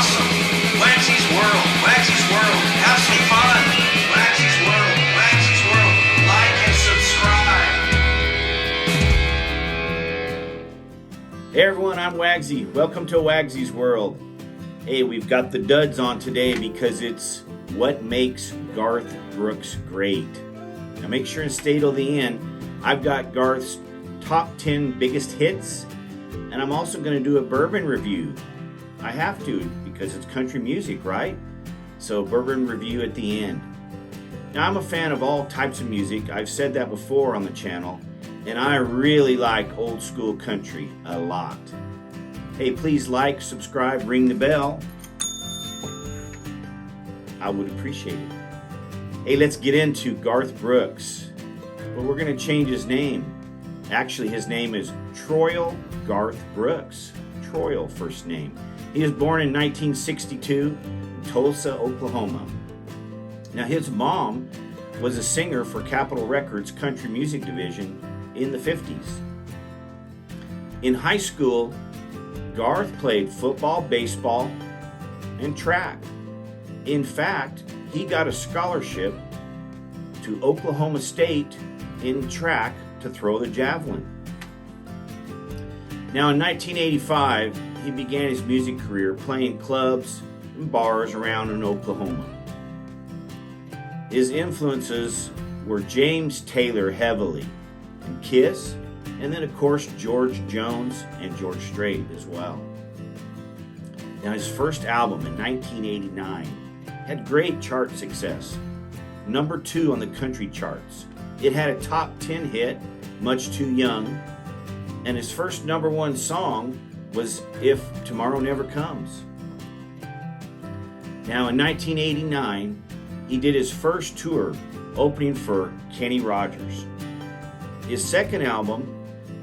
awesome. WAGSY'S World. WAGSY'S World. Have some fun. WAGSY'S World. WAGSY'S World. Like and subscribe. Hey everyone, I'm Wagsy. Welcome to WAGSY'S World. Hey, we've got the duds on today because it's what makes Garth Brooks great. Now make sure and stay till the end. I've got Garth's top 10 biggest hits, and I'm also going to do a bourbon review. I have to because it's country music, right? So bourbon review at the end. Now I'm a fan of all types of music. I've said that before on the channel, and I really like old school country a lot. Hey, please like, subscribe, ring the bell. I would appreciate it. Hey, let's get into Garth Brooks. But we're going to change his name. Actually, his name is Troil Garth Brooks. Troil, first name. He was born in 1962 in Tulsa, Oklahoma. Now, his mom was a singer for Capitol Records' country music division in the 50s. In high school, Garth played football, baseball, and track. In fact, he got a scholarship to Oklahoma State in track to throw the javelin. Now in 1985, he began his music career playing clubs and bars around in Oklahoma. His influences were James Taylor heavily, and Kiss, and then of course George Jones and George Strait as well. Now his first album in 1989 had great chart success. Number 2 on the country charts. It had a top 10 hit, Much Too Young, and his first number 1 song was If Tomorrow Never Comes. Now in 1989, he did his first tour, opening for Kenny Rogers. His second album,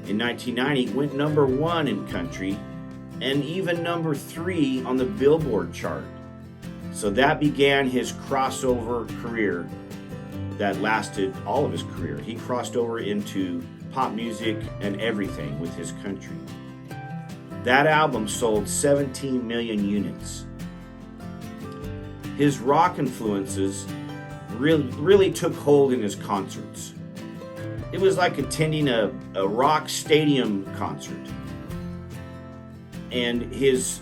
in 1990, went number 1 in country, and even number 3 on the Billboard chart. So that began his crossover career that lasted all of his career. He crossed over into pop music and everything with his country. That album sold 17 million units. His rock influences really took hold in his concerts. It was like attending a rock stadium concert. And his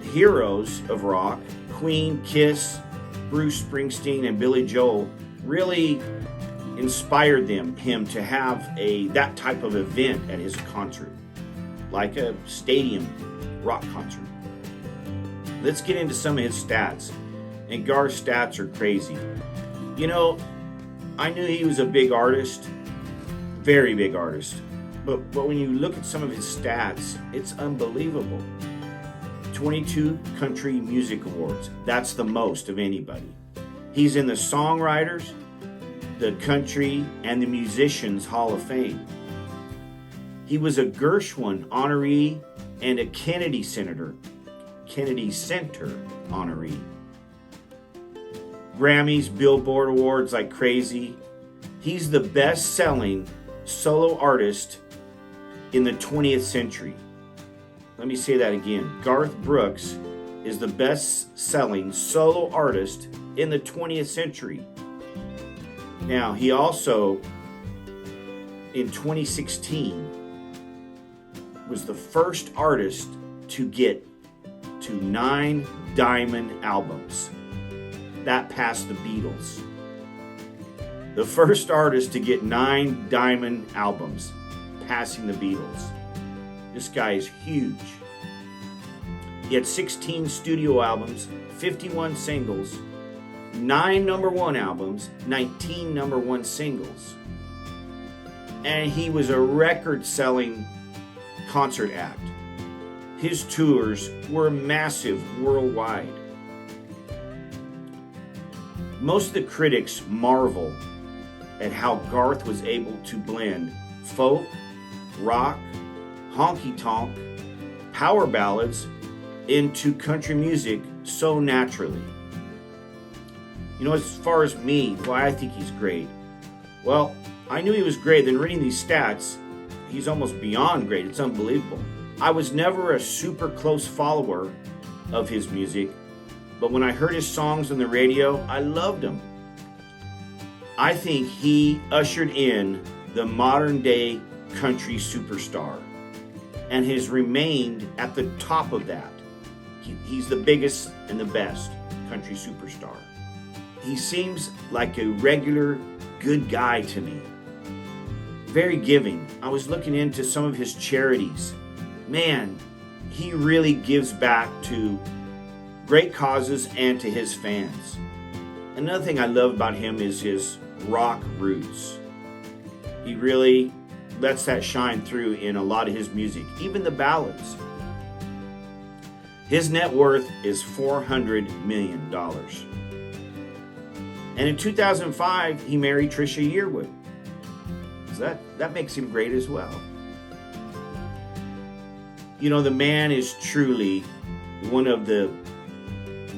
heroes of rock, Queen, Kiss, Bruce Springsteen, and Billy Joel, really inspired him to have that type of event at his concert, like a stadium rock concert. Let's get into some of his stats. And Garth's stats are crazy. You know, I knew he was a big artist, very big artist, but when you look at some of his stats, it's unbelievable. 22 country music awards. That's the most of anybody. He's in the Songwriters, the Country, and the Musicians Hall of Fame. He was a Gershwin honoree and a Kennedy Center honoree. Grammys, Billboard awards like crazy. He's the best-selling solo artist in the 20th century. Let me say that again. Garth Brooks is the best-selling solo artist in the 20th century. Now, he also, in 2016, was the first artist to get to 9 diamond albums. That passed the Beatles. The first artist to get 9 diamond albums, passing the Beatles. This guy is huge. He had 16 studio albums, 51 singles, 9 number 1 albums, 19 number 1 singles. And he was a record-selling concert act. His tours were massive worldwide. Most of the critics marvel at how Garth was able to blend folk, rock, honky-tonk, power ballads into country music so naturally. You know, as far as me, why I think he's great. Well, I knew he was great. Then reading these stats, he's almost beyond great. It's unbelievable. I was never a super close follower of his music, but when I heard his songs on the radio, I loved them. I think he ushered in the modern day country superstar and has remained at the top of that. He's the biggest and the best country superstar. He seems like a regular good guy to me. Very giving. I was looking into some of his charities. Man, he really gives back to great causes and to his fans. Another thing I love about him is his rock roots. He really lets that shine through in a lot of his music, even the ballads. His net worth is $400 million. And in 2005, he married Trisha Yearwood. So that makes him great as well. You know, the man is truly one of the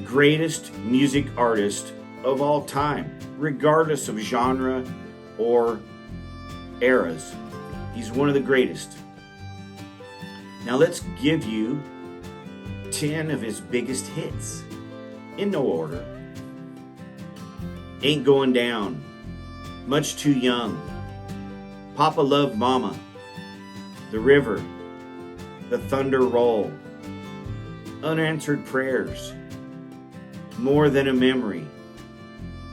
greatest music artists of all time, regardless of genre or eras. He's one of the greatest. Now let's give you 10 of his biggest hits, in no order. Ain't Going Down, Much Too Young, Papa Loved Mama, The River, The Thunder Roll, Unanswered Prayers, More Than a Memory,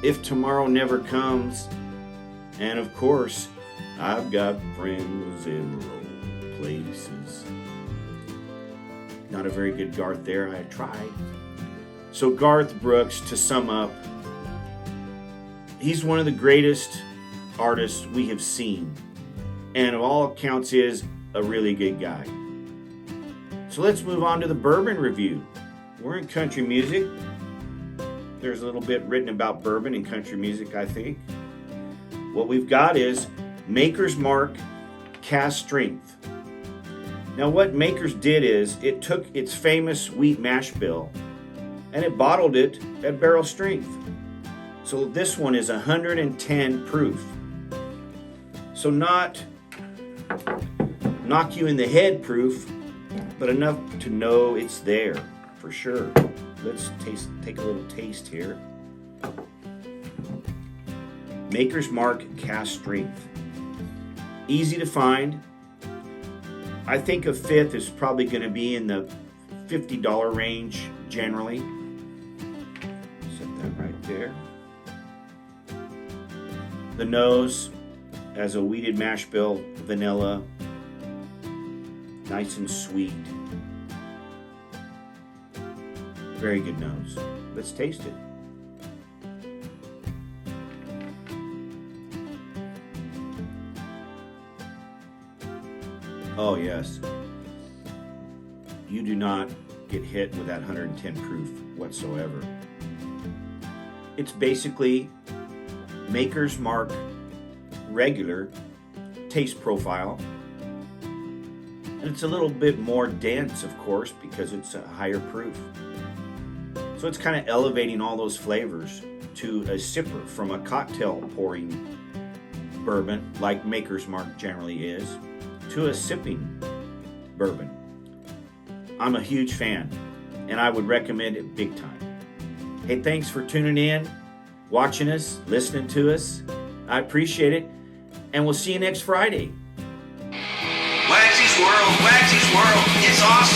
If Tomorrow Never Comes, and of course, I've Got Friends in Low Places. Not a very good Garth there, I tried. So Garth Brooks, to sum up, he's one of the greatest artists we have seen, and of all accounts is a really good guy. So let's move on to the bourbon review. We're in country music. There's a little bit written about bourbon and country music, I think. What we've got is Makers Mark Cask Strength. Now what Makers did is it took its famous wheat mash bill and it bottled it at barrel strength. So this one is 110 proof. So not knock you in the head proof, but enough to know it's there for sure. Let's take a little taste here. Makers Mark Cask Strength. Easy to find. I think a fifth is probably going to be in the $50 range generally. Set that right there. The nose has a wheated mash bill, vanilla, nice and sweet. Very good nose. Let's taste it. Oh yes. You do not get hit with that 110 proof whatsoever. It's basically Maker's Mark regular taste profile. And it's a little bit more dense, of course, because it's a higher proof. So it's kind of elevating all those flavors to a sipper from a cocktail pouring bourbon, like Maker's Mark generally is, to a sipping bourbon. I'm a huge fan, and I would recommend it big time. Hey, thanks for tuning in, watching us, listening to us. I appreciate it, and we'll see you next Friday. WAGSY'S World, it's awesome.